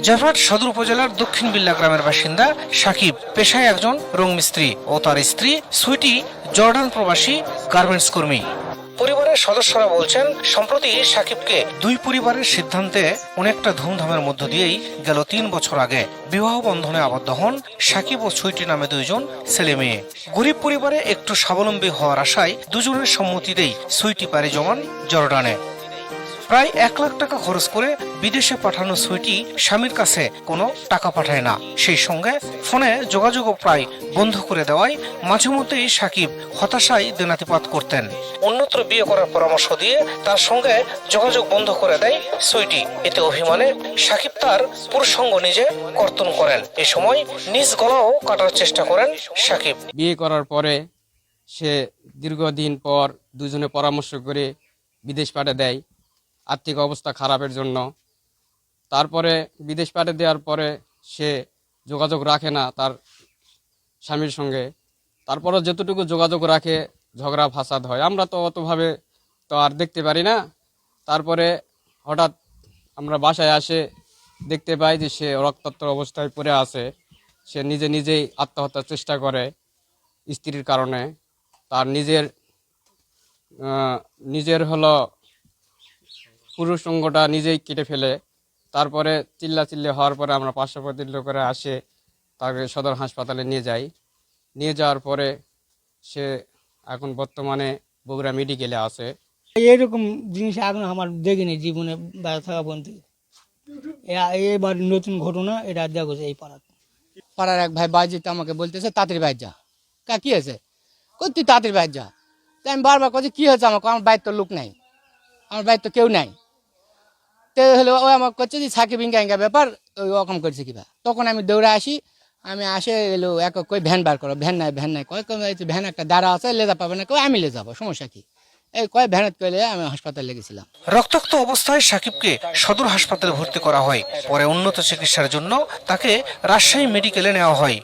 জয়পুরহাট সদর উপজেলার দক্ষিণ বিল্লা গ্রামের বাসিন্দা সাকিব পেশায় একজন রং মিস্ত্রি ও তার স্ত্রী সুইটি জর্ডান প্রবাসী গার্মেন্টস কর্মী। পরিবারের সদস্যরা বলছেন, সম্প্রতি সাকিবকে দুই পরিবারের সিদ্ধান্তে অনেকটা ধুমধামের মধ্য দিয়েই গেল ৩ বছর আগে বিবাহ বন্ধনে আবদ্ধ হন সাকিব ও সুইটি নামে দুইজন ছেলে মেয়ে। গরিব পরিবারে একটু স্বাবলম্বী হওয়ার আশায় দুজনের সম্মতিতেই সুইটি পাড়ি জমান জর্ডানে। প্রায় ১ লাখ টাকা খরচ করে বিদেশে পাঠানো সুইটি স্বামীর কাছে কোনো টাকা পাঠায় না, সেই সঙ্গে ফোনে যোগাযোগও প্রায় বন্ধ করে দেওয়ায় মাঝে মধ্যেই সাকিব হতাশায় দিনাতিপাত করতেন। অন্যত্র বিয়ে করার পরামর্শ দিয়ে তার সঙ্গে যোগাযোগ বন্ধ করে দেয় সুইটি। এতে অভিমানে সাকিব তার পুরুষাঙ্গ নিজে কর্তন করেন। এ সময় নিজ গলাও কাটার চেষ্টা করেন সাকিব। বিয়ে করার পরে সে দীর্ঘদিন পর দুজনে পরামর্শ করে বিদেশ পাঠিয়ে দেয় আর্থিক অবস্থা খারাপের জন্য। তারপরে বিদেশ পাঠিয়ে দেওয়ার পরে সে যোগাযোগ রাখে না তার স্বামীর সঙ্গে। তারপরে যতটুকু যোগাযোগ রাখে ঝগড়া ফাসাদ হয়, আমরা তো অতভাবে তো আর দেখতে পারি না। তারপরে হঠাৎ আমরা বাসায় আসে দেখতে পাই যে সে রক্তাক্ত অবস্থায় পড়ে আছে। সে নিজেই আত্মহত্যার চেষ্টা করে স্ত্রীর কারণে। তার নিজের হলো পুরুষ অঙ্গটা নিজেই কেটে ফেলে। তারপরে চিল্লি হওয়ার পরে আমরা পার্শ্ববর্তী লোকেরা আসে তাকে সদর হাসপাতালে নিয়ে যাই। নিয়ে যাওয়ার পরে সে এখন বর্তমানে বগুড়া মেডিকেলে আছে। এরকম জিনিস এখন আমার দেখিনি জীবনে বেড়া থাকা বন্ধু। এবার নতুন ঘটনা এটা দেখো এই পাড়ার এক ভাই বাইরে আমাকে বলতেছে তাড়াতাড়ি বাইর যা। কি হয়েছে? তুই তাড়াতাড়ি বাইর যা। তাই আমি বারবার বলছি কি হয়েছে, আমার বাড়ির তো লোক নাই, আমার বাড়ির তো কেউ নাই। তো হলো ও আমার করছে যে সাকিব ইঙ্গা ব্যাপার, ওই রকম করছে কিবা। তখন আমি দৌড়ে আসি, আমি আসে এলো এক কই ভ্যান বার করো। ভ্যান নাই কয় ভ্যান একটা দাঁড়া আছে, লেজা পাবে না, কয় আমি লে যাবো, সমস্যা কি? এই কয় ভ্যানত কইলে আমি হাসপাতালে লেগেছিলাম। রক্তাক্ত অবস্থায় সাকিবকে সদর হাসপাতালে ভর্তি করা হয়। পরে উন্নত চিকিৎসার জন্য তাকে রাজশাহী মেডিকেলে নেওয়া হয়।